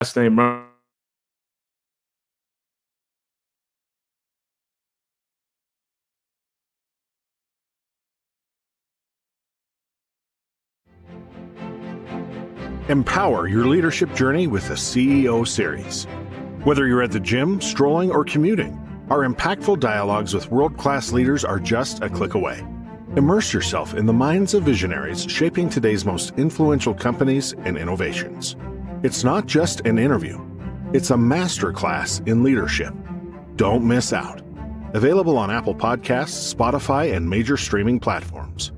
last name Ron. Empower your leadership journey with the CEO series. Whether you're at the gym, strolling, or commuting, our impactful dialogues with world-class leaders are just a click away. Immerse yourself in the minds of visionaries shaping today's most influential companies and innovations. It's not just an interview, it's a masterclass in leadership. Don't miss out. Available on Apple Podcasts, Spotify, and major streaming platforms.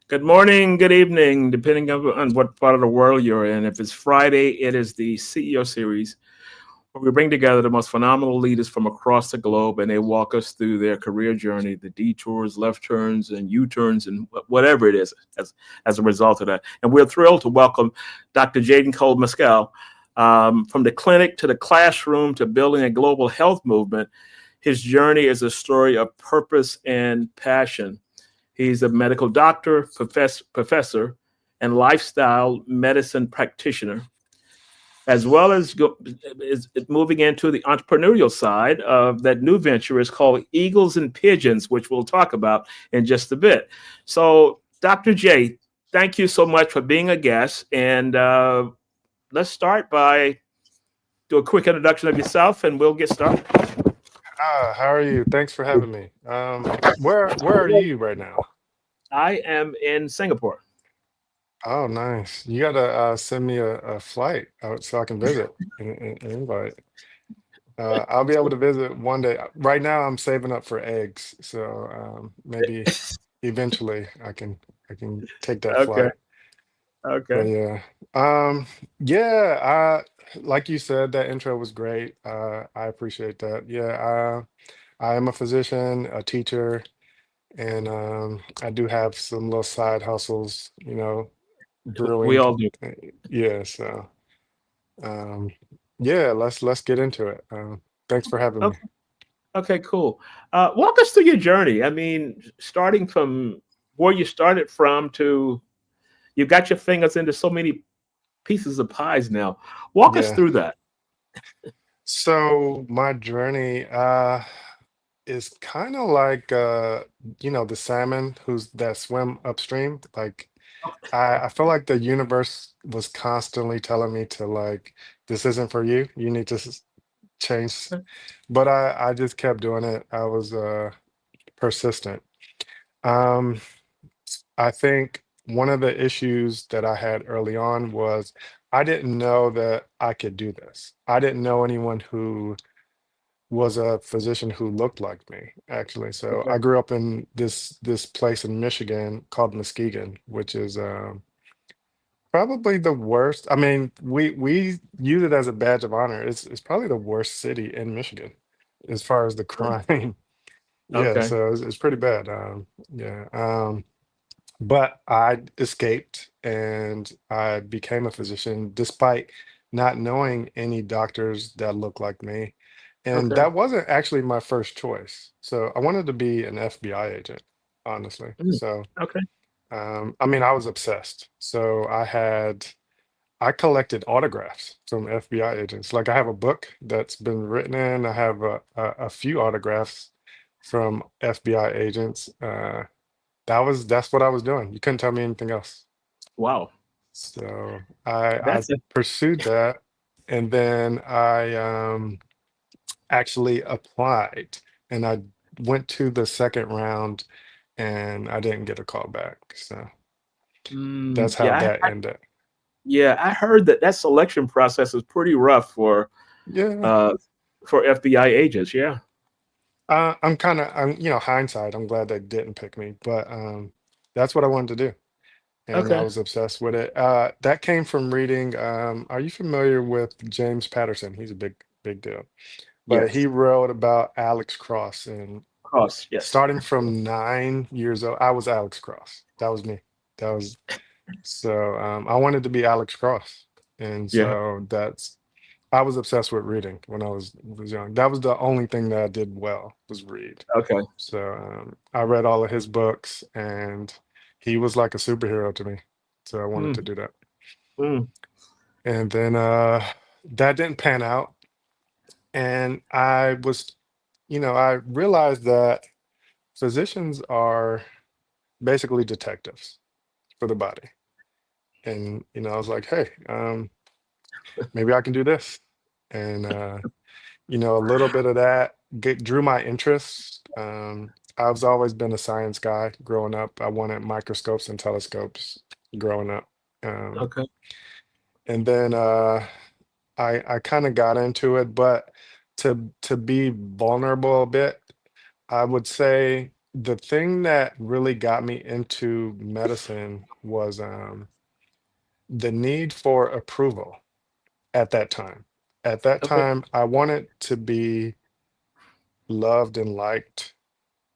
Good morning, good evening, depending on what part of the world you're in. If it's Friday, it is the CEO series where we bring together the most phenomenal leaders from across the globe and they walk us through their career journey, the detours, left turns, and U-turns, and whatever it is as a result of that. And we're thrilled to welcome Dr. Jaiden Cole-Miskel. From the clinic to the classroom to building a global health movement, his journey is a story of purpose and passion. He's a medical doctor, professor, and lifestyle medicine practitioner, as well as is moving into the entrepreneurial side of that new venture is called Eagles and Pigeons, which we'll talk about in just a bit. So, Dr. J, thank you so much for being a guest. And let's start by do a quick introduction of yourself, and we'll get started. How are you? Thanks for having me. Where are you right now? I am in Singapore. Oh, nice. You gotta send me a flight out so I can visit and invite. I'll be able to visit one day. Right now, I'm saving up for eggs, so maybe eventually I can take that Okay. flight. But Okay. yeah, like you said, that intro was great. I appreciate that. Yeah, I am a physician, a teacher. And I do have some little side hustles, We brewing. all do. Uh, Yeah, so um, yeah, let's get into it. Thanks for having me. Okay. Okay, cool. Walk us through your journey. I mean, starting from where you started from to you got your fingers into so many pieces of pies now. Walk us Yeah. through that. So my journey is kind of like the salmon who's that swim upstream. Like I feel like the universe was constantly telling me to like, this isn't for you. You need to change. But I just kept doing it. I was persistent. Um, I think one of the issues that I had early on was I didn't know that I could do this. I didn't know anyone who was a physician who looked like me, actually. So Okay. I grew up in this place in Michigan called Muskegon, which is probably the worst. I mean, we use it as a badge of honor. It's probably the worst city in Michigan as far as the crime. Yeah, Okay. so it's pretty bad. Yeah. But I escaped and I became a physician despite not knowing any doctors that look like me. And Okay. that wasn't actually my first choice. So I wanted to be an FBI agent, honestly. Mm, So okay. I mean, I was obsessed. So I collected autographs from FBI agents. Like I have a book that's been written in. I have a few autographs from FBI agents. That's what I was doing. You couldn't tell me anything else. Wow. So I That's it. pursued that, and then I actually applied, and I went to the second round, and I didn't get a call back. So that's how Yeah. that ended. Yeah. I heard that selection process is pretty rough Yeah. uh, for FBI agents. Yeah. I'm hindsight, I'm glad they didn't pick me, but that's what I wanted to do. And I Okay. was obsessed with it. That came from reading. Are you familiar with James Patterson? He's a big deal. But he Yes. wrote about Alex Cross, and Cross. Yes. starting from 9 years old, I was Alex Cross. That was me. That was So I wanted to be Alex Cross, and Yeah. so I was obsessed with reading when I was young. That was the only thing that I did well, was read. Okay. So I read all of his books, and he was like a superhero to me. So I wanted to Mm, do that. mm, And then that didn't pan out. And I realized that physicians are basically detectives for the body. And, I was like, hey, maybe I can do this. And, a little bit of that drew my interest. I've always been a science guy growing up. I wanted microscopes and telescopes growing up. Um, okay. and then I kind of got into it, but to be vulnerable a bit, I would say the thing that really got me into medicine was the need for approval at that time. At that Okay. time, I wanted to be loved and liked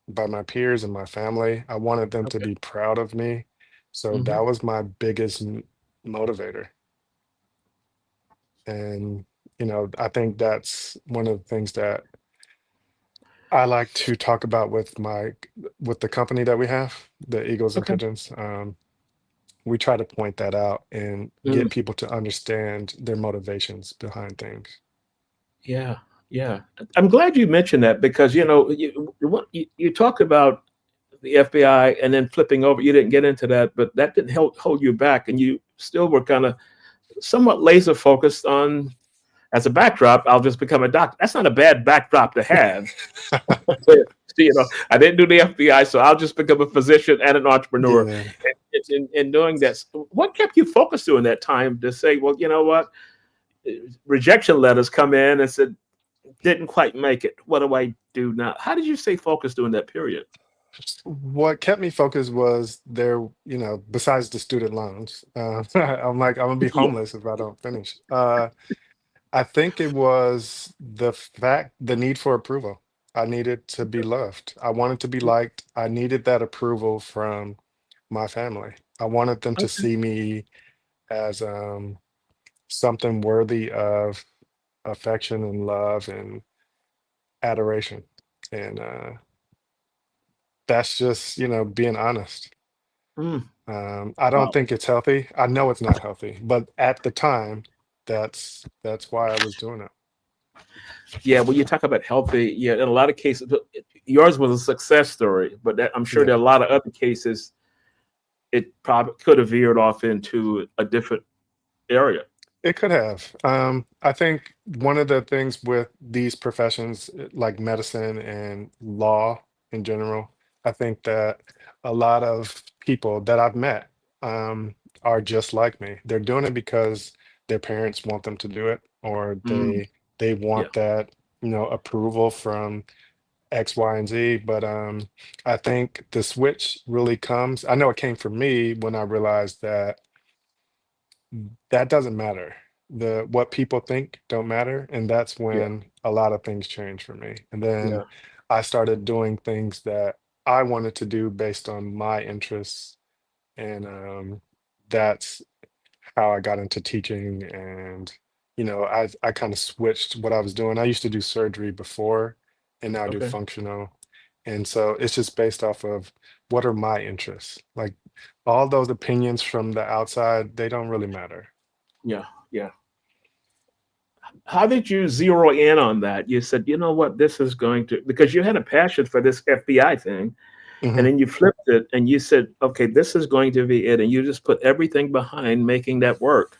by my peers and my family. I wanted them to Okay. be proud of me. So Hmm. that was my biggest motivator. And, I think that's one of the things that I like to talk about with the company that we have, the Eagles and Okay. Pigeons. We try to point that out and Mm, get people to understand their motivations behind things. yeah. Yeah. I'm glad you mentioned that because you talked about the FBI and then flipping over. You didn't get into that, but that didn't hold you back, and you still were kind of somewhat laser focused on as a backdrop. I'll just become a doctor. That's not a bad backdrop to have. I didn't do the FBI, so I'll just become a physician and an entrepreneur. Yeah. In doing that, what kept you focused during that time to say, well, you know what? Rejection letters come in and said, didn't quite make it. What do I do now? How did you stay focused during that period? What kept me focused was besides the student loans, I'm like, I'm gonna be Yeah. homeless if I don't finish. I think it was the need for approval. I needed to be loved. I wanted to be liked. I needed that approval from my family. I wanted them to Okay. see me as something worthy of affection and love and adoration. And that's just, being honest. Mm, I don't wow. think it's healthy. I know it's not healthy, but at the time, that's why I was doing it. Yeah, when you talk about healthy, yeah, in a lot of cases, yours was a success story, but I'm sure Yeah. there are a lot of other cases it probably could have veered off into a different area. It could have. I think one of the things with these professions, like medicine and law in general, I think that a lot of people that I've met are just like me. They're doing it because their parents want them to do it, or Mm, they yeah. want that, approval from X, Y, and Z. But I think the switch really comes. I know it came for me when I realized that that doesn't matter. The what people think don't matter, and that's Yeah. when a lot of things change for me. And then Yeah. I started doing things that I wanted to do based on my interests, and that's how I got into teaching. And I kind of switched what I was doing. I used to do surgery before, and now I do Okay. functional. And so it's just based off of what are my interests. Like all those opinions from the outside, they don't really matter. Yeah. Yeah. How did you zero in on that? You said, you know what, this is going to, because you had a passion for this FBI thing, and Mhm. then you flipped it and you said, okay, this is going to be it. And you just put everything behind making that work.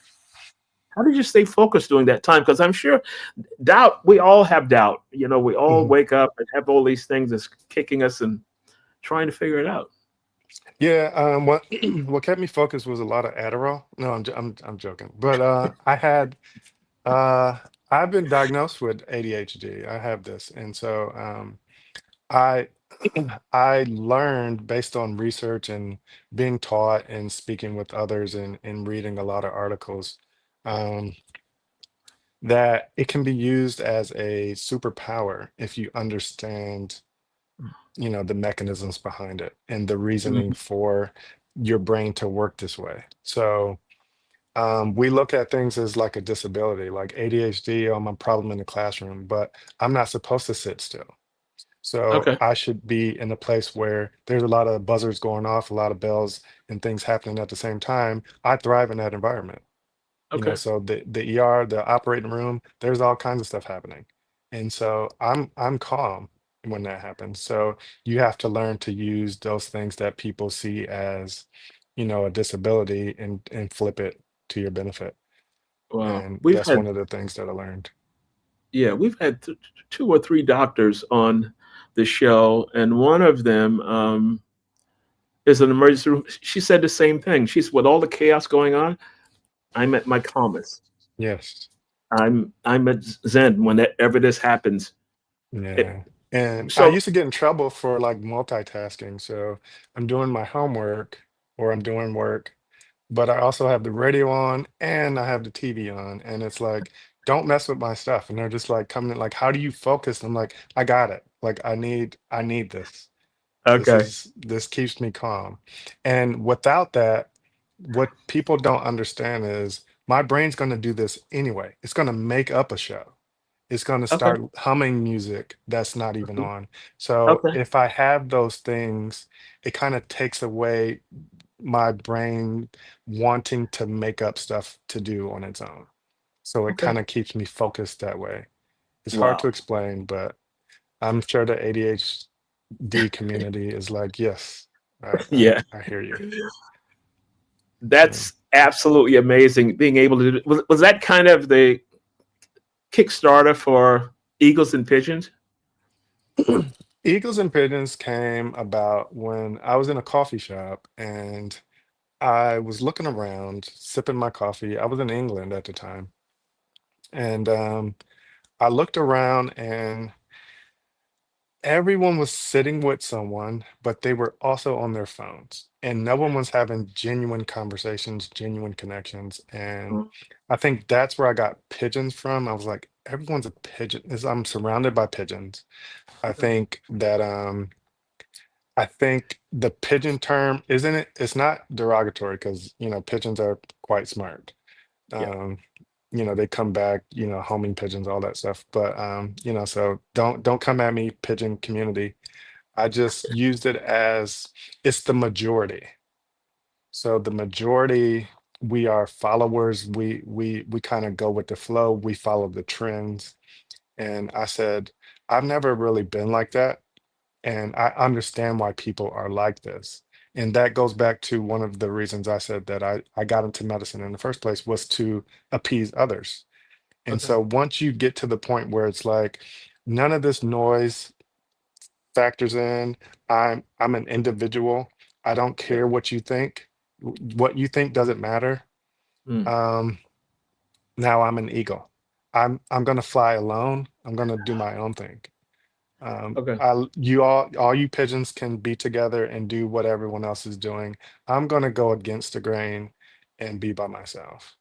How did you stay focused during that time? Because I'm sure doubt, we all have doubt. We all Mhm. wake up and have all these things that's kicking us and trying to figure it out. Yeah, what what kept me focused was a lot of Adderall. No, I'm joking. But uh I've been diagnosed with ADHD. I have this. And so I I learned based on research and being taught and speaking with others and reading a lot of articles um that it can be used as a superpower if you understand the mechanisms behind it and the reasoning Mhm. for your brain to work this way. So we look at things as like a disability, like ADHD, I'm a problem in the classroom, but I'm not supposed to sit still. So Okay. I should be in a place where there's a lot of buzzers going off, a lot of bells and things happening at the same time. I thrive in that environment. Okay. So the ER, the operating room, there's all kinds of stuff happening. And so I'm calm when that happens. So you have to learn to use those things that people see as, a disability and flip it to your benefit. Wow. And We've that's had one of the things that I learned. Yeah, we've had two or three doctors on the show, and one of them is an emergency room. She said the same thing. She's with all the chaos going on. I'm at my calmest. Yes. I'm at Zen whenever this happens. It, Yeah. And I so used to get in trouble for like multitasking. So I'm doing my homework or I'm doing work, but I also have the radio on and I have the TV on. And it's like, don't mess with my stuff. And they're just like coming in like, how do you focus? I'm like, I got it. Like I need this. okay, This keeps me calm. And without that, what people don't understand is my brain's going to do this anyway. It's going to make up a show. It's going to okay, start humming music that's not even mhm, on. So okay, if I have those things, it kind of takes away my brain wanting to make up stuff to do on its own. So it okay. kind of keeps me focused that way. It's hard to Wow. explain, but I'm sure the ADHD community is like, yes, I I, Yeah, I hear you. Yeah. that's absolutely amazing. Being able to do, was that kind of the Kickstarter for Eagles and Pigeons? Eagles and Pigeons came about when I was in a coffee shop and I was looking around, sipping my coffee. I was in England at the time, and I looked around, and everyone was sitting with someone, but they were also on their phones, and no one was having genuine conversations, genuine connections. And Mm, I think that's where I got pigeons from. I was like, everyone's a pigeon. I'm surrounded by pigeons. I okay. think that I think the pigeon term, isn't it? It's not derogatory because pigeons are quite smart. Yeah. Um, they come back, homing pigeons, all that stuff. But so don't come at me, pigeon community. I just used it as it's the majority. So the majority, we are followers. We kind of go with the flow. We follow the trends. And I said, I've never really been like that. And I understand why people are like this. And that goes back to one of the reasons I said that I got into medicine in the first place was to appease others. And Okay. so once you get to the point where it's like none of this noise factors in, I'm an individual. I don't Yeah. care what you think. What you think doesn't matter. Mm, Um, Now I'm an eagle. I'm gonna fly alone. I'm gonna do my own thing. okay. You all you pigeons can be together and do what everyone else is doing. I'm gonna go against the grain and be by myself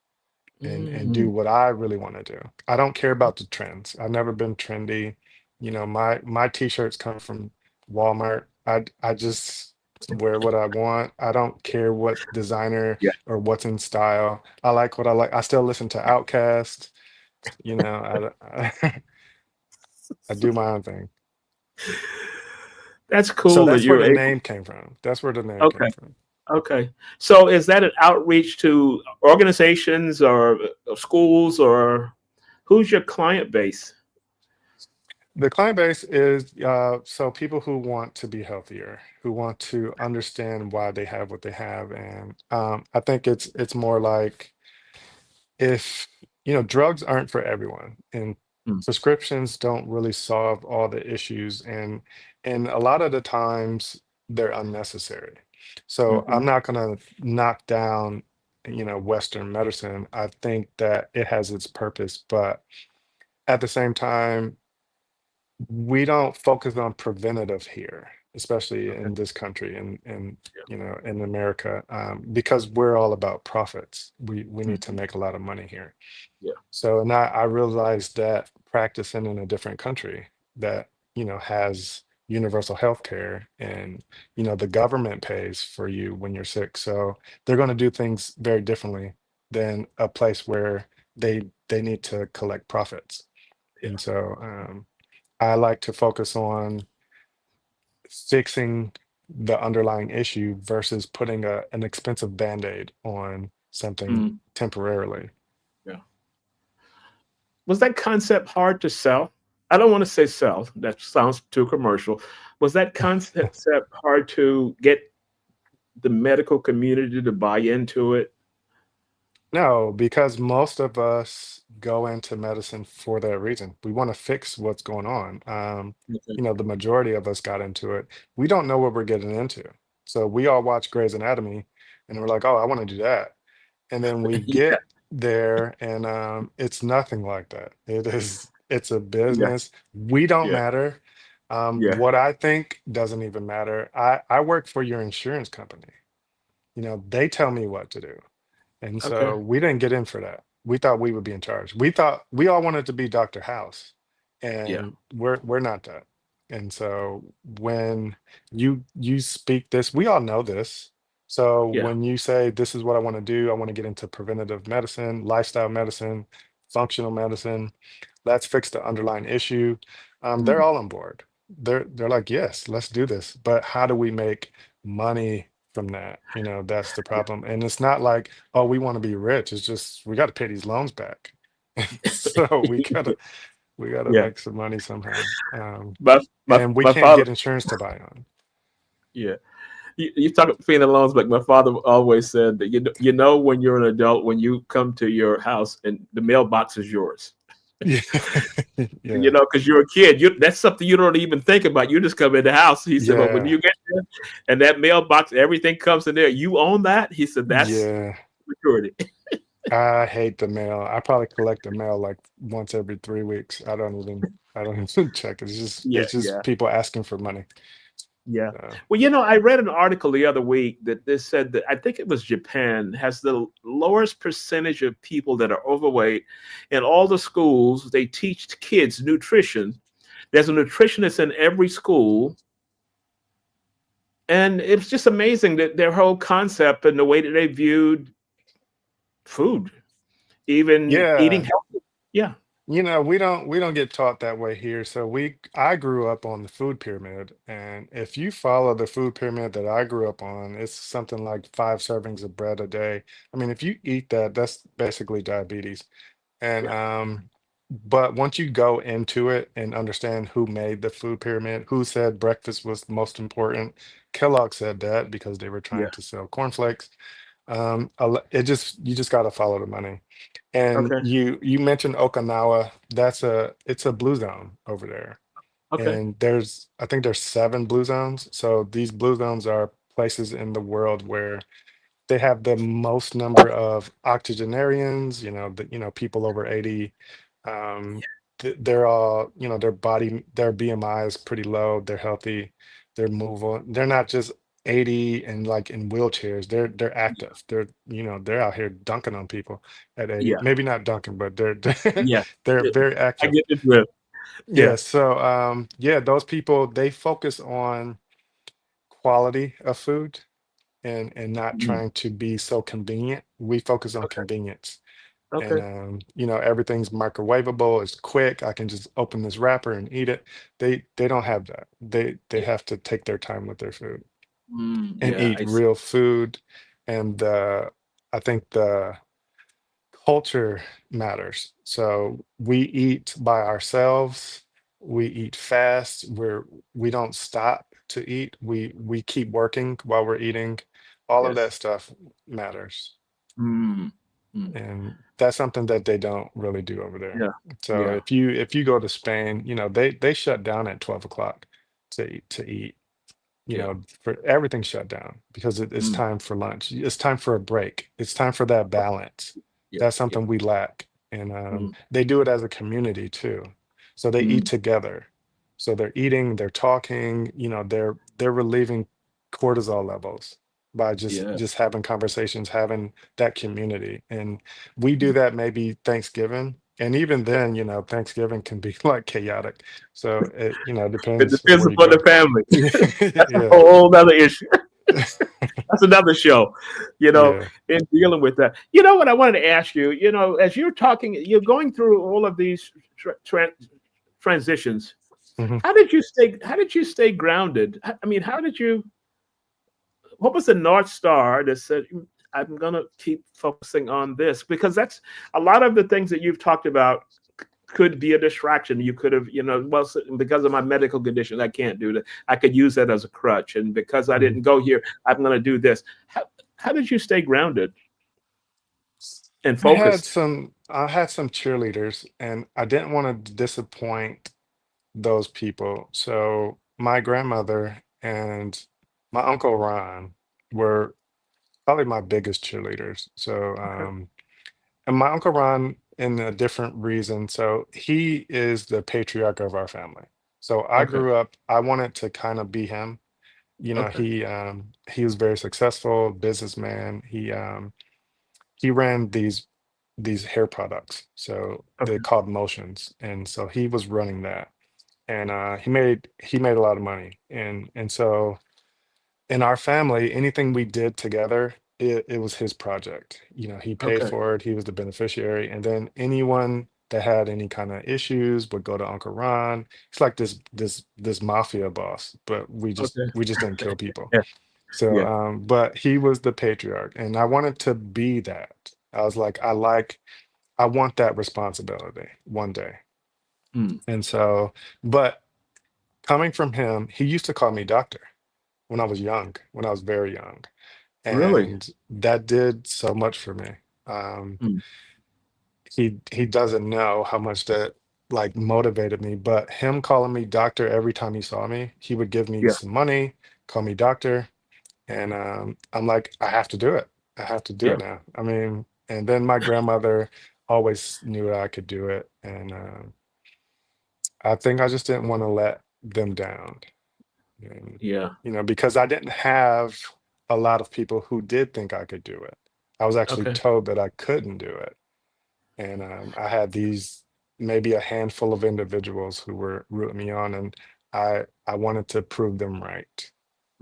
and do Mhm. what I really want to do. I don't care about the trends. I've never been trendy. My t-shirts come from Walmart. I just wear what I want. I don't care what designer Yeah. or what's in style. I like what I like. I still listen to Outkast. I do my own thing. That's So cool that that's where you're the able. name came from. That's where the name came Okay. from. Okay. So is that an outreach to organizations or schools, or who's your client base? The client base is so people who want to be healthier, who want to understand why they have what they have, and I think it's more like if drugs aren't for everyone, and Mm, prescriptions don't really solve all the issues, and a lot of the times they're unnecessary. So mhm. I'm not gonna knock down Western medicine. I think that it has its purpose, but at the same time we don't focus on preventative here, especially Okay. in this country and Yeah. in America, because we're all about profits. We need to Mhm. make a lot of money here. Yeah. So, and I realized that practicing in a different country that has universal health care, and the government pays for you when you're sick. So they're going to do things very differently than a place where they need to collect profits. Yeah. And so I like to focus on fixing the underlying issue versus putting an expensive band-aid on something Mm, temporarily. yeah. Was that concept hard to sell? I don't want to say sell. That sounds too commercial. Was that concept hard to get the medical community to buy into it? No, because most of us go into medicine for that reason. We want to fix what's going on. Okay. The majority of us got into it. We don't know what we're getting into. So we all watch Grey's Anatomy and we're like, oh, I want to do that. And then we Yeah. get there and it's nothing like that. It's a Yeah. business. We don't Yeah. matter. Yeah. What I think doesn't even matter. I work for your insurance company. They tell me what to do. And Okay. so we didn't get in for that. We thought we would be in charge. We thought we all wanted to be Dr. House, Yeah. and we're not that. And so when you speak this, we all know this. So Yeah. when you say this is what I want to do, I want to get into preventative medicine, lifestyle medicine, functional medicine. Let's fix the underlying issue. They're Mm. all on board. They're like, yes, let's do this. But how do we make money from that? That's the Yeah. problem. And it's not like, oh, we want to be rich. It's just we got to pay these loans back. So we gotta Yeah. make some money somehow. My my And we my can't father. get insurance to buy on. Yeah. You talk about paying the loans, but my father always said that you know when you're an adult when you come to your house and the mailbox is yours. Yeah. You Yeah. know, because you're a kid, that's something you don't even think about. You just come in the house. He said, but when Yeah. you get there and that mailbox, everything comes in there. You own that. He said, that's Yeah. maturity. I hate the mail. I probably collect the mail like once every 3 weeks. I don't even check it. It's just Yeah, it's just yeah. people asking for money. Yeah. So, Well, I read an article the other week that this said that I think it was Japan has the lowest percentage of people that are overweight in all the schools. They teach kids nutrition. There's a nutritionist in every school. And it's just amazing that their whole concept and the way that they viewed food, even eating yeah. healthy. Yeah. We don't get taught that way here. So I grew up on the food pyramid, and if you follow the food pyramid that I grew up on, it's something like 5 servings of bread a day. I mean, if you eat that, that's basically diabetes. And Yeah. but once you go into it and understand who made the food pyramid, who said breakfast was the most important, Kellogg said that because they were Yeah. trying to sell cornflakes. You just got to follow the money. And Okay. you mentioned Okinawa. It's a blue zone over there. Okay. And I think there's 7 blue zones. So these blue zones are places in the world where they have the most number of octogenarians, people over 80. Um, they're all, their BMI is pretty low. They're healthy. They're movable. They're not just 80 and like in wheelchairs. They're active. They're out here dunking on people at 80. Yeah. Maybe not dunking, but they're Yeah. they're Yeah. very I active. get the drift. Yeah. Yeah. So yeah, those people they focus on quality of food and not Mhm. trying to be so convenient. We focus on Okay. convenience. And Okay. everything's microwavable, it's quick. I can just open this wrapper and eat it. They don't have that. They Yeah. have to take their time with their food and Yeah. eat real food. And I think the culture matters. So we eat by ourselves. We eat fast. We don't stop to eat. We keep working while we're eating. All of that Yes. stuff matters. Mm. Mm. And that's something that they don't really do over there. Yeah. So Yeah. if you go to Spain, they shut down at 12 o'clock to eat. Yeah. For everything shut down because it's Mm. time for lunch. It's time for a break. It's time for that balance. Yeah. That's Yeah. something we lack. And Mm. they do it as a community too. So they eat Mm. together. So they're eating, they're talking, they're relieving cortisol levels by just Yeah. just having conversations, having that community. And we do Mm. that maybe Thanksgiving. And even then, Thanksgiving can be like chaotic. So it, It depends depends where you upon the go. family. That's a Yeah. whole other issue. That's another show, Yeah. in dealing with that. You know what I wanted to ask you, as you're talking, you're going through all of these transitions. hmm How did you stay grounded? I mean, what was the North Star that said, I'm going to keep focusing on this? Because that's a lot of the things that you've talked about could be a distraction. You could have, well, because of my medical condition, I can't do that. I could use that as a crutch. And because I hmm didn't go here, I'm going to do this. How did you stay grounded and focused? I had some cheerleaders, and I didn't want to disappoint those people. So my grandmother and my uncle Ron were probably my biggest cheerleaders. So Okay. and my uncle Ron in a different reason. So he is the patriarch of our family. So I Okay. grew up, I wanted to kind of be him. Okay. He was very successful businessman. He ran these hair products. So they Okay. called Motions. And so he was running that. And he made a lot of money. And so in our family, anything we did together, it was his project. He paid Okay. for it, he was the beneficiary. And then anyone that had any kind of issues would go to Uncle Ron. It's like this mafia boss, but we just Okay. we just didn't kill people. Yeah. So Yeah. but he was the patriarch, and I wanted to be that. I was like, I want that responsibility one day. Mm. And so, but coming from him, he used to call me doctor when I was young, when I was very young. Really? And that did so much for me. Um, Mm. he doesn't know how much that like motivated me, but him calling me doctor every time he saw me, he would give me Yeah. some money, call me doctor, and I'm like, I have to do it. I have to do Yeah. it now. I mean, and then my grandmother always knew I could do it, and I think I just didn't want to let them down. And, Yeah. because I didn't have a lot of people who did think I could do it. I was actually Okay. told that I couldn't do it. And I had these maybe a handful of individuals who were rooting me on, and I wanted to prove them right,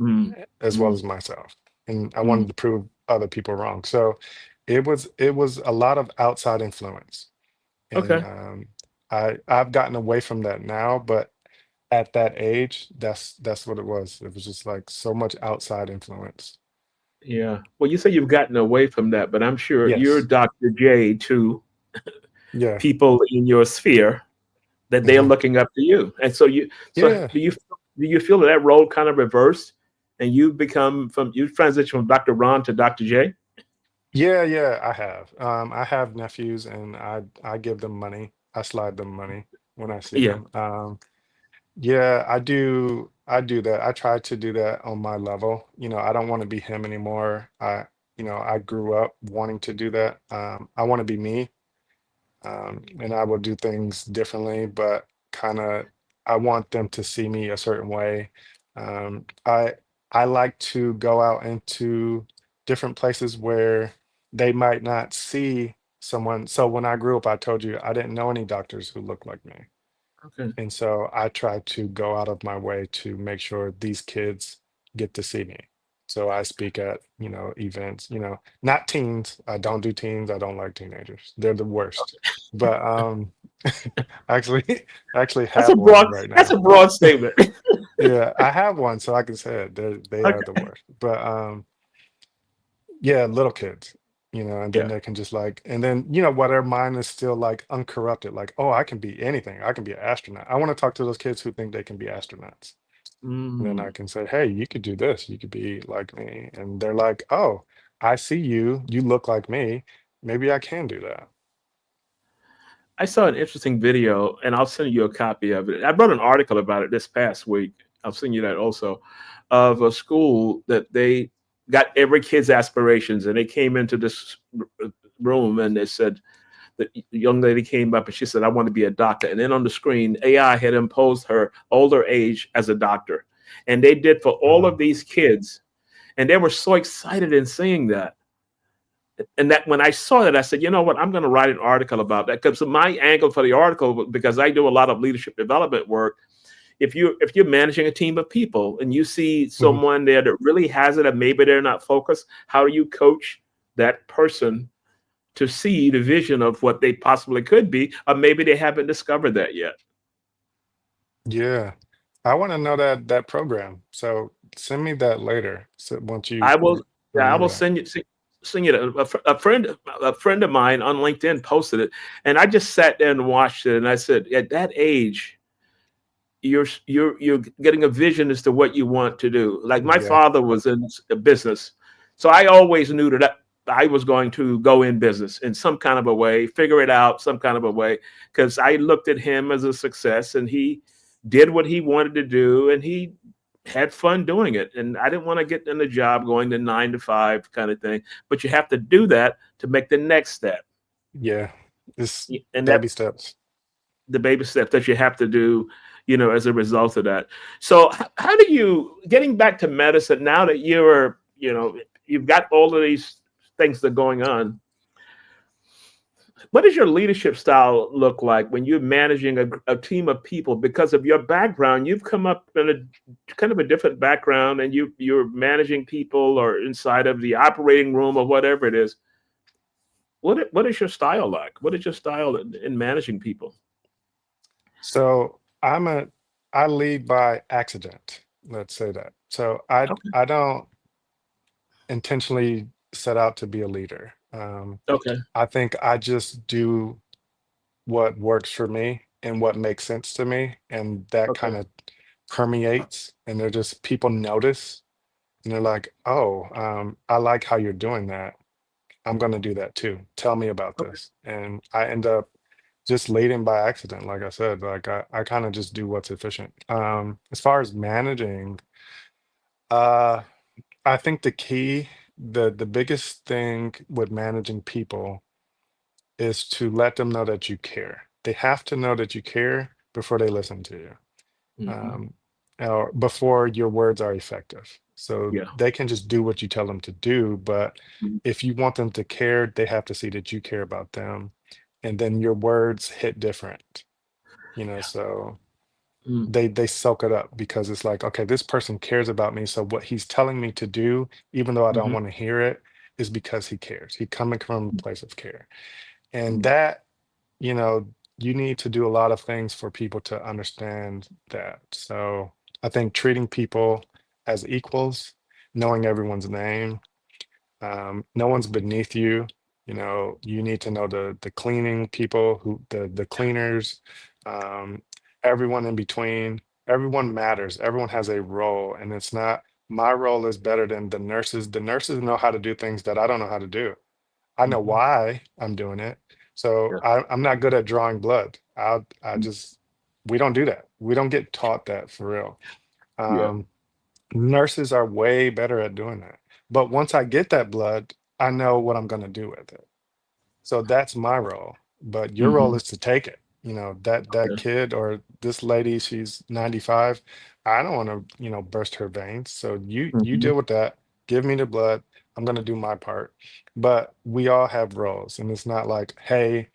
Mm. as well Mm. as myself. And I wanted Mm. to prove other people wrong. So it was a lot of outside influence. And Okay. I've gotten away from that now, but at that age, that's what it was. It was just like so much outside influence. Yeah. Well, you say you've gotten away from that, but I'm sure you're Yes. Dr. J to Yeah. people in your sphere that they're hmm looking up to you. And so Yeah. do you feel that role kind of reversed and you transition from Dr. Ron to Dr. J? Yeah, yeah, I have. I have nephews, and I give them money. I slide them money when I see Yeah. them. Yeah, I do that. I try to do that on my level. I don't want to be him anymore. I grew up wanting to do that. I want to be me. And I will do things differently, but kind of I want them to see me a certain way. Um, I I like to go out into different places where they might not see someone. So when I grew up, I told you I didn't know any doctors who looked like me. Okay. And so I try to go out of my way to make sure these kids get to see me. So I speak at, events, not teens. I don't do teens. I don't like teenagers. They're the worst. But actually I actually That's a have broad one right that's now. a broad statement. Yeah, I have one, so I can say it. They are the Okay. worst. But yeah, little kids, and then Yeah. they can just like, and then, while their mind is still like uncorrupted, like, oh, I can be anything. I can be an astronaut. I want to talk to those kids who think they can be astronauts. And then I Mm. can say, hey, you could do this. You could be like me. And they're like, oh, I see you. You look like me. Maybe I can do that. I saw an interesting video, and I'll send you a copy of it. I wrote an article about it this past week. I'll send you that also, of a school that they got every kid's aspirations, and they came into this room and they said, the young lady came up and she said, I want to be a doctor. And then on the screen, AI had imposed her older age as a doctor. And they did for all of Wow. these kids. And they were so excited in seeing that. And that when I saw that, I said, you know what, I'm going to write an article about that, because my angle for the article, because I do a lot of leadership development work. If you're managing a team of people and you see Mhm. someone there that really has it and maybe they're not focused, how do you coach that person to see the vision of what they possibly could be, or maybe they haven't discovered that yet? Yeah. I want to know that program. So send me that later. So once you I will, yeah, I remember will that. send you a friend of mine on LinkedIn posted it, and I just sat there and watched it, and I said, at that age, you're getting a vision as to what you want to do. Like my Yeah. father was in business, so I always knew that I was going to go in business in some kind of a way, figure it out some kind of a way, because I looked at him as a success, and he did what he wanted to do, and he had fun doing it. And I didn't want to get in the job going to 9 to 5 kind of thing. But you have to do that to make the next step, Yeah. It's and that baby steps. the baby steps that you have to do, as a result of that. So how do you, getting back to medicine now that you've got all of these things that are going on, what does your leadership style look like when you're managing a team of people? Because of your background, you've come up in a kind of a different background, and you're managing people or inside of the operating room or whatever it is. What is your style like? What is your style in managing people? So I lead by accident. Let's say that. So Okay. I don't intentionally set out to be a leader. Okay. I think I just do what works for me and what makes sense to me, and that Okay. kind of permeates. And they're just people notice, and they're like, "Oh, I like how you're doing that. I'm going to do that too. Tell me about Okay. this." And I end up just leading by accident. Like I said, like I kind of just do what's efficient. As far as managing, uh, I think the biggest thing with managing people is to let them know that you care. They have to know that you care before they listen to you, Hmm. um, or before your words are effective. So Yeah. they can just do what you tell them to do, but Mhm. if you want them to care, they have to see that you care about them, and then your words hit different. Yeah. So Mm. they soak it up because it's like, okay, this person cares about me, so what he's telling me to do, even though I don't Hmm. want to hear it, is because he cares. He coming from a place of care, and Mm. that you know, you need to do a lot of things for people to understand that. So I think treating people as equals, knowing everyone's name, no one's beneath you. You need to know the cleaning people, the cleaners, um, everyone in between. Everyone matters. Everyone has a role, and it's not my role is better than the nurses. The nurses know how to do things that I don't know how to do. I know Mhm. why I'm doing it. So Yeah. I'm not good at drawing blood. I Mm. just we don't do that. We don't get taught that for real. Yeah. Um, Nurses are way better at doing that. But once I get that blood, I know what I'm going to do with it. So that's my role. But your role Hmm. is to take it. That Okay. kid or this lady, she's 95. I don't want to, burst her veins. So you Hmm. deal with that. Give me the blood. I'm going to do my part. But we all have roles, and it's not like, hey,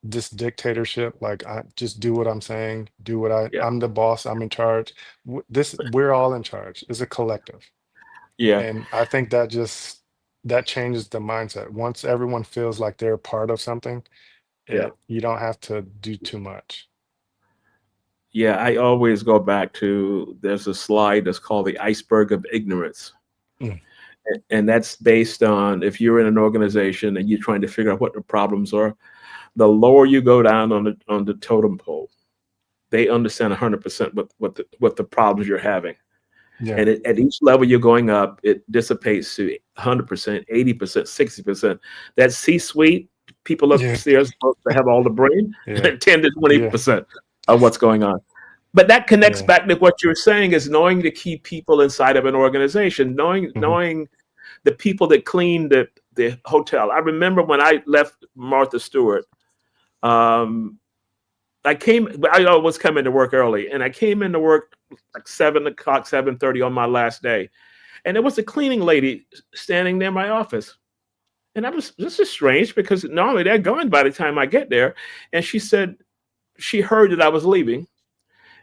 this dictatorship, like I just do what I'm saying, do what Yeah. I'm the boss, I'm in charge. We're all in charge. It's a collective. Yeah. And I think that changes the mindset. Once everyone feels like they're part of something, Yeah. you don't have to do too much. Yeah. I always go back to, there's a slide that's called the iceberg of ignorance. Mm, And that's based on, if you're in an organization and you're trying to figure out what the problems are, the lower you go down on the totem pole, they understand 100% what the problems you're having. yeah. And at each level you're going up, it dissipates to 100%, 80%, 60%. That C-suite, people Yeah. upstairs supposed to have all the brain, Yeah. 10 to Yeah. 20% of what's going on. But that connects Yeah. back to what you're saying, is knowing the key people inside of an organization, knowing Hmm. the people that clean the hotel. I remember when I left Martha Stewart, um, I always come into work early, and I came into work like 7 o'clock, 7:30 on my last day. And there was a cleaning lady standing near my office. And this is strange because normally they're gone by the time I get there. And she said she heard that I was leaving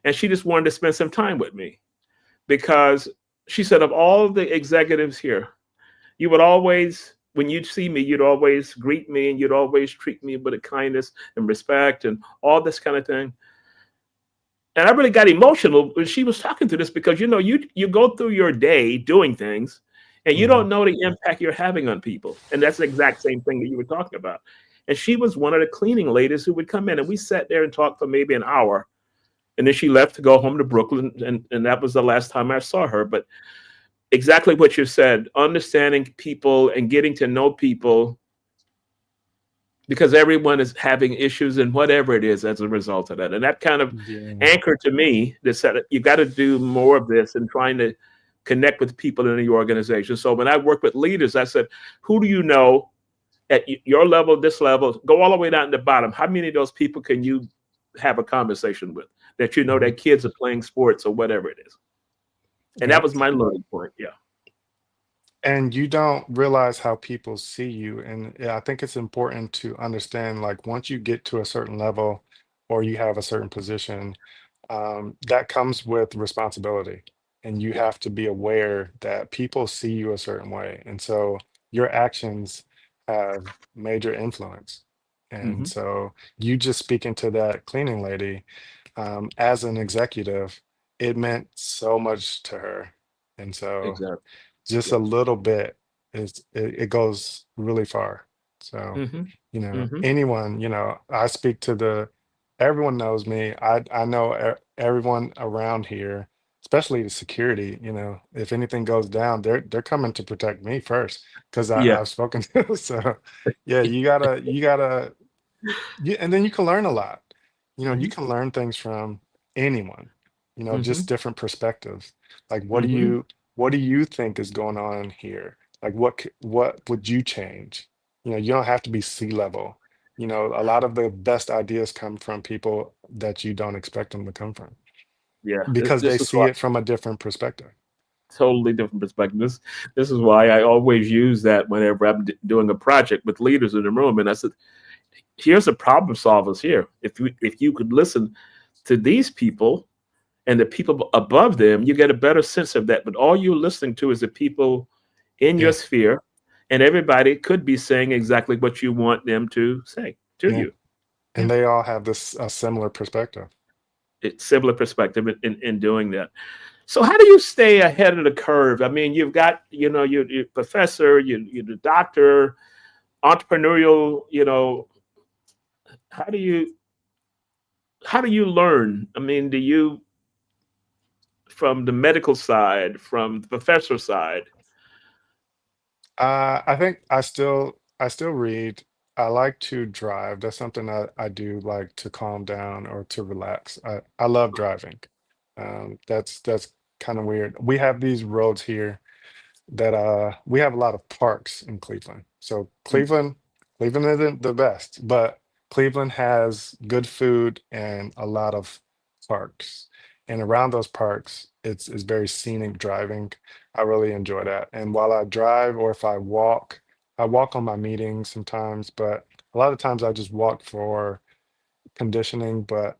and she just wanted to spend some time with me because she said, of all the executives here, you would always, when you'd see me, you'd always greet me and you'd always treat me with a kindness and respect and all this kind of thing. And I really got emotional when she was talking to this because, you go through your day doing things and you Mhm. don't know the impact you're having on people. And that's the exact same thing that you were talking about. And she was one of the cleaning ladies who would come in and we sat there and talked for maybe an hour. And then she left to go home to Brooklyn. And that was the last time I saw her. But exactly what you said, understanding people and getting to know people because everyone is having issues and whatever it is as a result of that. And that kind of Yeah. anchored to me that said, you got to do more of this and trying to connect with people in the organization. So when I work with leaders, I said, who do you know at your level, this level, go all the way down to the bottom. How many of those people can you have a conversation with that Mhm. their kids are playing sports or whatever it is? And that Yep. was my learning point. Yeah. And you don't realize how people see you. And yeah, I think it's important to understand, like, once you get to a certain level or you have a certain position, that comes with responsibility. And you Yeah. have to be aware that people see you a certain way. And so your actions have major influence. And Hmm. so you just speaking to that cleaning lady, as an executive, it meant so much to her. And so Exactly. just a Yeah. little bit it goes really far. So, Hmm. Hmm. anyone, I speak to everyone knows me. I know everyone around here, especially the security, if anything goes down, they're coming to protect me first because Yeah. I've spoken to. So yeah, you gotta and then you can learn a lot. You Hmm. can learn things from anyone, Hmm. just different perspectives. Like, Hmm. what do you think is going on here? Like, what would you change? You don't have to be sea level. A lot of the best ideas come from people that you don't expect them to come from Yeah. This, because they this is see why it from a different perspective. totally different perspective. This is why I always use that whenever I'm doing a project with leaders in the room. And I said, here's the problem solvers here. If you could listen to these people and the people above them, you get a better sense of that. But all you're listening to is the people in your Yeah, sphere, and everybody could be saying exactly what you want them to say to yeah, you. and Yeah. they all have this a similar perspective. It's similar perspective in doing that. So how do you stay ahead of the curve? I mean, you've got, you're professor, you're the doctor, entrepreneurial, how do you how do you learn? I mean, do you from the medical side, from the professor side? I think I still read. I like to drive. That's something I do like to calm down or to relax. I love driving. That's kind of weird. We have these roads here that we have a lot of parks in Cleveland. So Mm. Cleveland isn't the best, but Cleveland has good food and a lot of parks. And around those parks, it's very scenic driving. I really enjoy that. And while I drive or if I walk on my meetings sometimes, but a lot of times I just walk for conditioning, but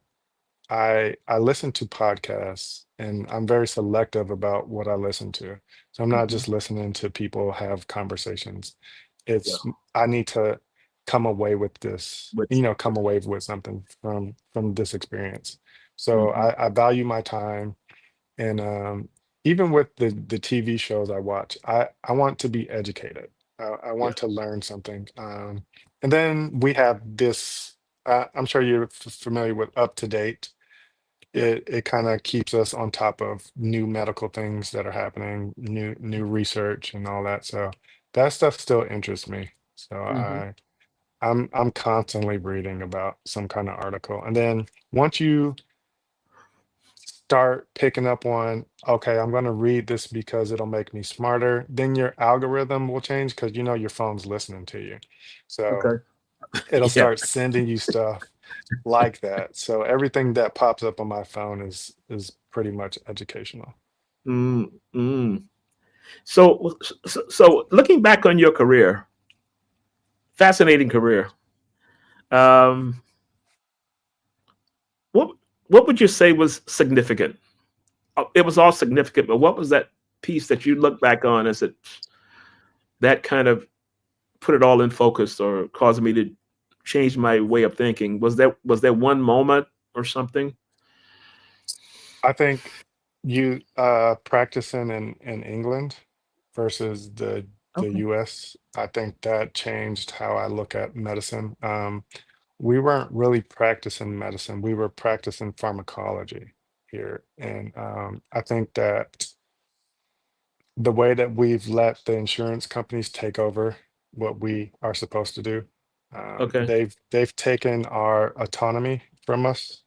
I listen to podcasts and I'm very selective about what I listen to. So I'm not Mhm. just listening to people have conversations. Yeah. I need to come away with Which, come away with something from this experience. So mhm. I value my time and even with the TV shows I watch, I want to be educated. I Yeah. want to learn something. And then we have this. I'm sure you're familiar with Up to Date. Yeah. It kind of keeps us on top of new medical things that are happening, new research and all that. So that stuff still interests me. So Mhm. I'm constantly reading about some kind of article. And then once you start picking up on, okay, I'm going to read this because it'll make me smarter, then your algorithm will change because your phone's listening to you. So Okay. it'll Yeah. start sending you stuff like that. So everything that pops up on my phone is pretty much educational. Mm, mm. So looking back on your career, Fascinating career. Um, what what would you say was significant? It was all significant, but what was that piece that you look back on as it that kind of put it all in focus or caused me to change my way of thinking? Was there one moment or something? I think you practicing in England versus the Okay. US, I think that changed how I look at medicine. We weren't really practicing medicine, we were practicing pharmacology here. And I think that the way that we've let the insurance companies take over what we are supposed to do, Okay. they've taken our autonomy from us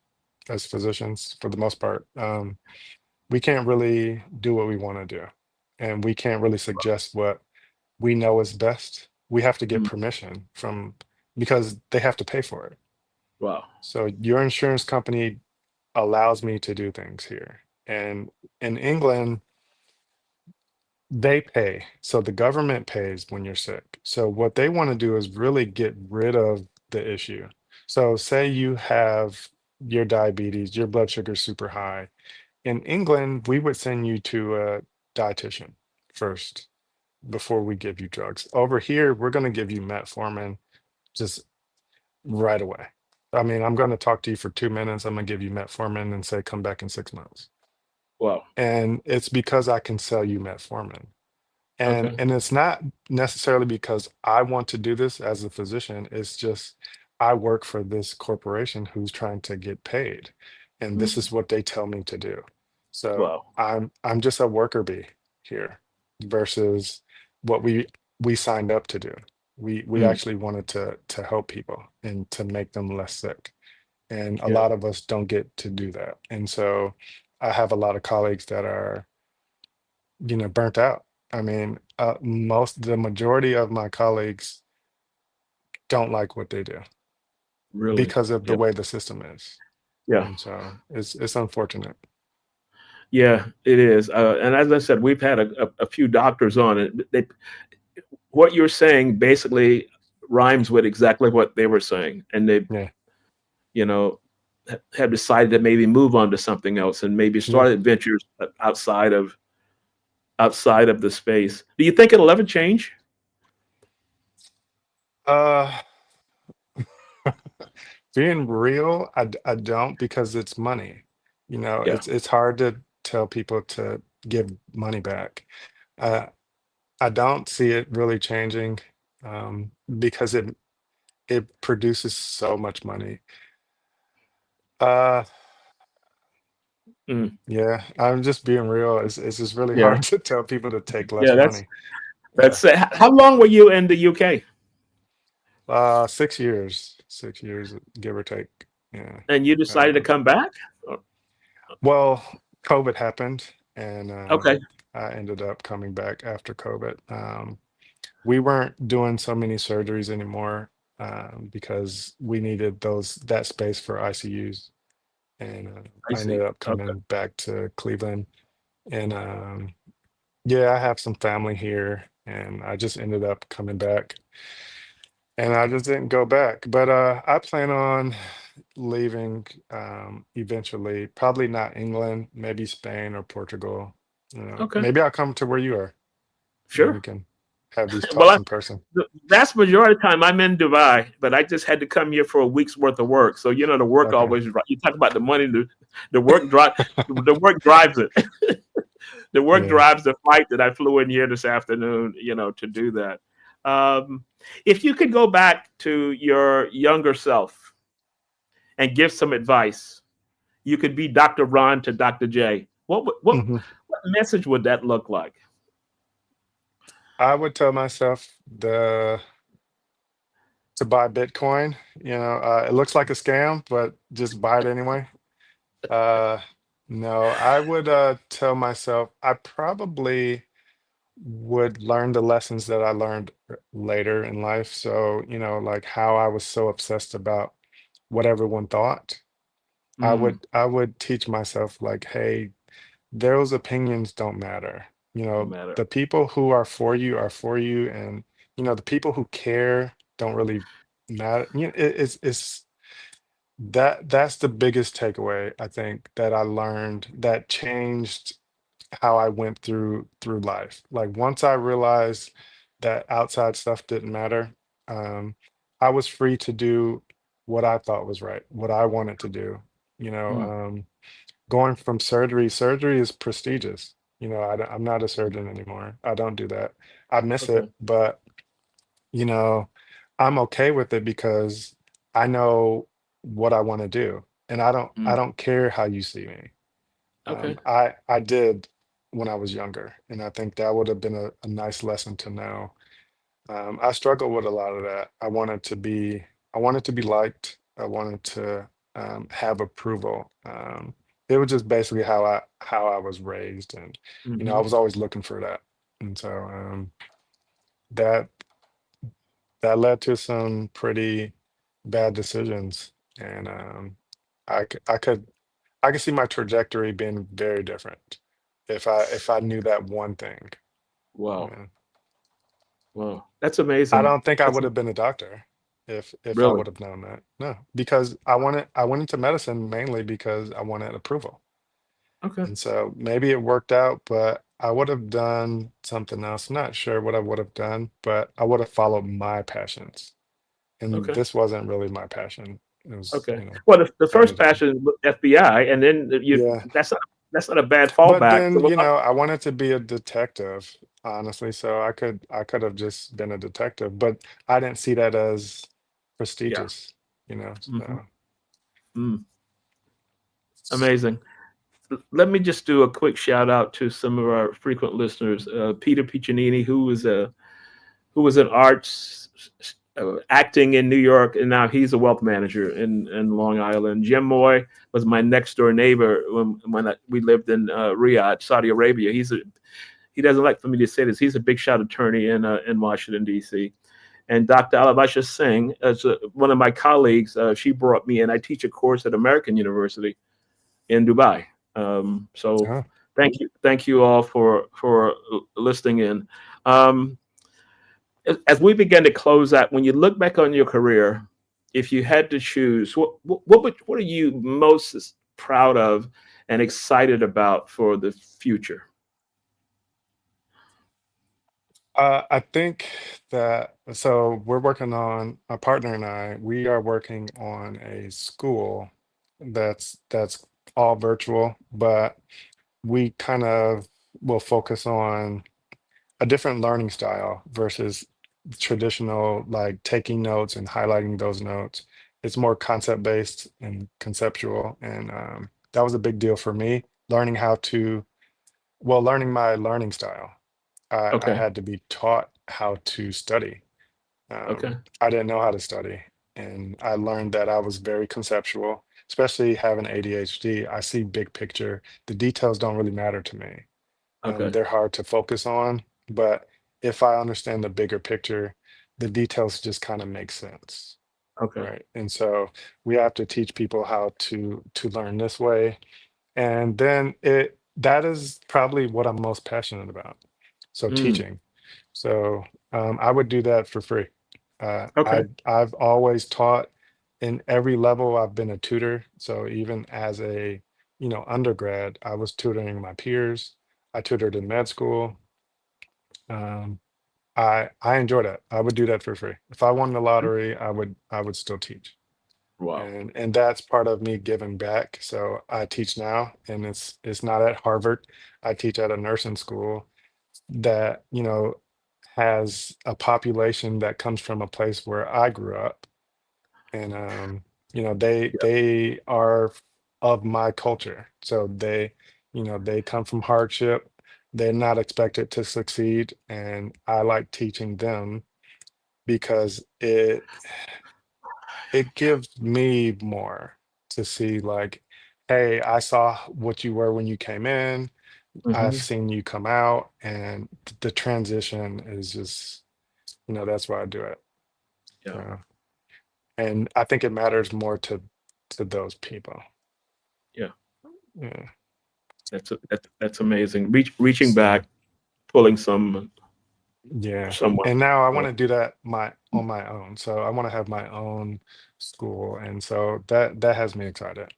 as physicians for the most part. We can't really do what we want to do, and we can't really suggest what we know is best. We have to get Mm, permission from because they have to pay for it. wow. So your insurance company allows me to do things here. And in England, they pay. So the government pays when you're sick. So what they want to do is really get rid of the issue. So say you have your diabetes, your blood sugar's super high. In England, we would send you to a dietitian first before we give you drugs. Over here, we're going to give you metformin just right away. I mean, I'm going to talk to you for 2 minutes. I'm going to give you metformin and say, come back in 6 months. Wow. And it's because I can sell you metformin. And Okay. and it's not necessarily because I want to do this as a physician. It's just I work for this corporation who's trying to get paid, and this Mm, is what they tell me to do. So wow. I'm just a worker bee here versus what we signed up to do. We Mm, actually wanted to help people and to make them less sick. And a yeah. lot of us don't get to do that. And so I have a lot of colleagues that are burnt out. I mean, the majority of my colleagues don't like what they do Really. because of the Yeah. way the system is. Yeah. And so it's unfortunate. Yeah. It is. And as I said, we've had a few doctors on it. What you're saying basically rhymes with exactly what they were saying, and they, Yeah. you know, have decided to maybe move on to something else and maybe Yeah. started ventures outside of the space. Do you think it'll ever change? Uh, being real, I don't because it's money. Yeah. It's hard to tell people to give money back. Uh, I don't see it really changing because it produces so much money. Uh, Mm, Yeah, I'm just being real. It's just really yeah. hard to tell people to take less Yeah. That's money. Yeah. that's. How long were you in the UK? 6 years, 6 years, give or take. Yeah. And you decided to Um, come back? Oh, well, COVID happened, and okay. I ended up coming back after COVID. We weren't doing so many surgeries anymore because we needed that space for ICUs, and I I ended see. up Okay. coming back to Cleveland, and yeah, I have some family here, and I just ended up coming back, and I just didn't go back. But I plan on leaving eventually, probably not England, maybe Spain or Portugal. Okay. Maybe I'll come to where you are, and we Sure. can have these Well, talks in person. the vast majority of the time I'm in Dubai, but I just had to come here for a week's worth of work. So the work Okay. always. You talk about the money, the work drive, the work drives it. The work Yeah. drives the flight that I flew in here this afternoon. To do that. Um, if you could go back to your younger self and give some advice, you could be Dr. Ron to Dr. J. hmm What message would that look like? I would tell myself to buy Bitcoin. It looks like a scam, but just buy it anyway. Uh, no, I would tell myself I probably would learn the lessons that I learned later in life. So, like how I was so obsessed about what everyone thought. Mm, I would teach myself like, hey, those opinions don't matter. no matter. The people who are for you, and the people who care. don't really matter. You know, it's that's the biggest takeaway I think that I learned that changed how I went through life. Like once I realized that outside stuff didn't matter, um, I was free to do what I thought was right, what I wanted to do. You know, Mm. going from surgery is prestigious. You know, I'm not a surgeon anymore. I don't do that. I miss Okay. it, but you know, I'm okay with it because I know what I want to do, and I Mm. don't care how you see me. Okay. I did when I was younger, and I think that would have been a nice lesson to know. I struggled with a lot of that. I wanted to be liked. I wanted to have approval. It was just basically how I was raised, and you know, I Hmm. was always looking for that, and so that that led to some pretty bad decisions, and I c- I could see my trajectory being very different if I knew that one thing. Wow. Yeah. Wow. That's I amazing. don't think I That's would have been a doctor if I really would have known that. No, because I went into medicine mainly because I wanted approval. okay. And so maybe it worked out, but I would have done something else. Not sure what I would have done, but I would have followed my passions. And Okay. this wasn't really my passion. It was, Okay. you know, Well, the family first passion. passion was FBI, and then Yeah. that's not a bad But fallback. So then, you know, I wanted to be a detective, honestly, so I could have just been a detective, but I didn't see that as yeah. prestigious, you know. Hmm. So Mm. Amazing. Let me just do a quick shout out to some of our frequent listeners. Peter Piccinini, who was in arts acting in New York, and now he's a wealth manager in Long Island. Jim Moy was my next door neighbor we lived in Riyadh, Saudi Arabia. He doesn't like for me to say this. He's a big shot attorney in Washington D.C. And Dr. Alabasha Singh, as one of my colleagues, she brought me in. I teach a course at American University in Dubai. So yeah. thank you all for listening in. Um, as we begin to close out, when you look back on your career, if you had to choose, what are you most proud of and excited about for the future? I think that so we're working on a partner and we are working on a school that's all virtual, but we kind of will focus on a different learning style versus traditional like taking notes and highlighting those notes. It's more concept based and conceptual, and that was a big deal for me. Learning how to learning my learning style. I Okay, had to be taught how to study. okay, I didn't know how to study, and I learned that I was very conceptual, especially having ADHD. I see big picture. The details don't really matter to me. okay, They're hard to focus on, but if I understand the bigger picture, the details just kind of make sense, okay. right? And so we have to teach people how to learn this way, and then it that is probably what I'm most passionate about. So Mm, teaching. So I would do that for free. okay, I've always taught in every level. I've been a tutor. So even as a undergrad, I was tutoring my peers. I tutored in med school. Um, I enjoy that. I would do that for free. If I won the lottery, I would still teach. wow. And that's part of me giving back. So I teach now, and it's not at Harvard. I teach at a nursing school that has a population that comes from a place where I grew up, and Yeah, they are of my culture, so they come from hardship. They're not expected to succeed, and I like teaching them because it gives me more to see, like, hey, I saw what you were when you came in. I've hmm, seen you come out, and the transition is just, that's why I do it. yeah. So, and I think it matters more to those people. Yeah. Yeah. That's amazing. Reaching back, pulling some. Yeah. somewhat. And now I want to do that on my own. So I want to have my own school. And so that has me excited.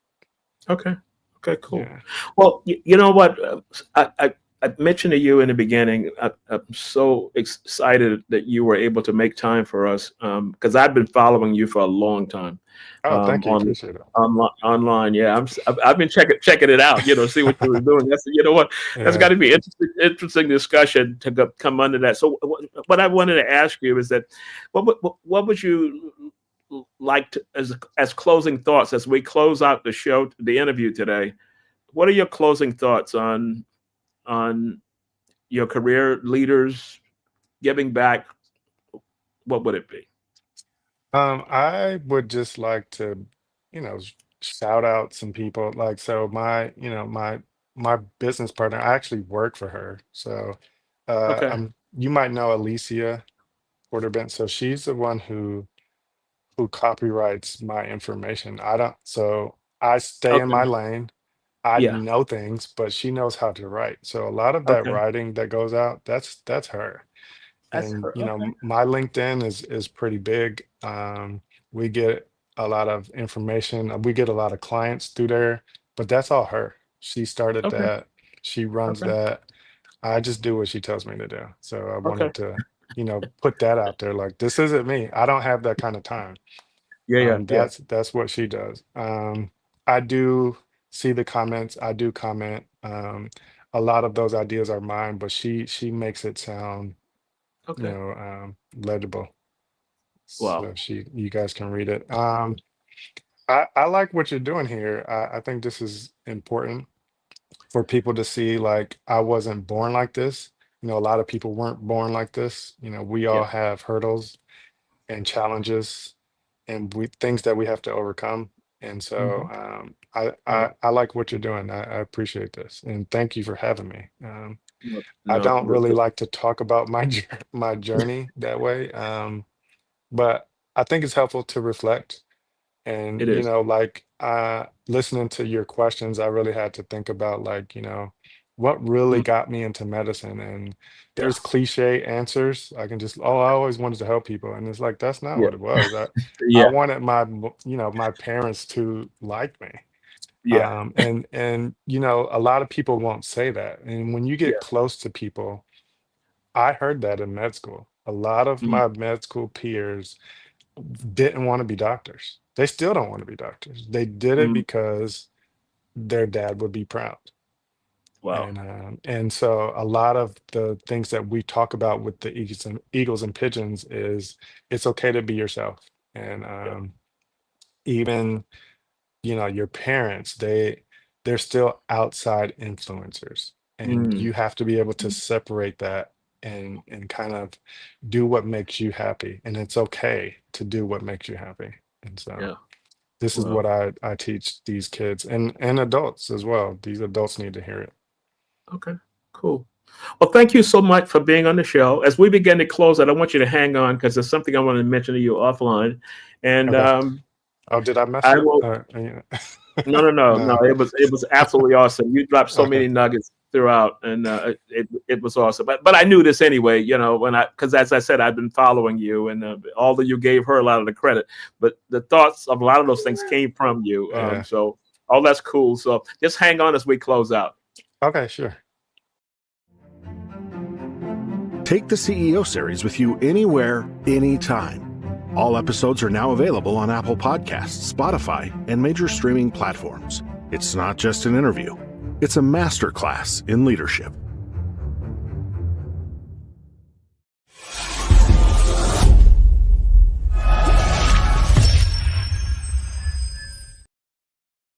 Okay. Okay, cool. Yeah. Well, you know what? I mentioned to you in the beginning, I'm so excited that you were able to make time for us because I've been following you for a long time Oh, thank you. on Appreciate it. online. Yeah, I've been checking it out. See what you were doing. That's you know what that's got Yeah. to be interesting discussion to come under that. So what I wanted to ask you is that what would you like to, as closing thoughts as we close out the interview today? What are your closing thoughts on your career, leaders, giving back? What would it be? I would just like to, shout out some people. Like, so my business partner, I actually work for her. So Okay. you might know Alecia Porter-Bent. So she's the one who copyrights my information. I don't, so I stay in Okay. my lane. I Yeah. know things, but she knows how to write. So a lot of that Okay. writing that goes out, that's her. That's And her. Okay. my LinkedIn is pretty big. We get a lot of information. We get a lot of clients through there, but that's all her. She started Okay. that. She runs Okay. that. I just do what she tells me to do. So I Okay. wanted to, put that out there. Like, this isn't me. I don't have that kind of time. Yeah. Yeah. Yeah. That's what she does. I do see the comments. I do comment. A lot of those ideas are mine, but she makes it sound, Okay. legible. Wow. So you guys can read it. I like what you're doing here. I think this is important for people to see. Like, I wasn't born like this. A lot of people weren't born like this. We all Yeah. have hurdles and challenges and things that we have to overcome. And so Hmm. I like what you're doing. I appreciate this, and thank you for having me. No. I No. don't really like to talk about my my journey that way, but I think it's helpful to reflect. And It is. like, listening to your questions, I really had to think about, like, what really Mm. got me into medicine. And Yeah. there's cliche answers. I can just, oh, I always wanted to help people, and it's like, that's not Yeah. what it was. I Yeah. wanted my parents to like me. Yeah. And a lot of people won't say that. And when you get Yeah. close to people, I heard that in med school. A lot of Mm. my med school peers didn't want to be doctors. They still don't want to be doctors. They did it Mm. because their dad would be proud. Wow. And so a lot of the things that we talk about with the Eagles and Pigeons is, it's okay to be yourself. And Yeah. even, your parents, they're still outside influencers, and Mm. you have to be able to separate that and kind of do what makes you happy. And it's okay to do what makes you happy. And so Yeah. this is what Well. I teach these kids and adults as well. These adults need to hear it. Okay. Cool. Well, thank you so much for being on the show. As we begin to close it, I want you to hang on because there's something I want to mention to you offline, and Okay. Oh, did I mess I up? will. Yeah. No, no, no, no. No. It was absolutely awesome. You dropped so Okay. many nuggets throughout, and it was awesome. But I knew this anyway, because as I said, I've been following you, and although you gave her a lot of the credit, but the thoughts of a lot of those things came from you. Yeah. So all that's cool. So just hang on as we close out. Okay, sure. Take the CEO series with you anywhere, anytime. All episodes are now available on Apple Podcasts, Spotify, and major streaming platforms. It's not just an interview, it's a masterclass in leadership.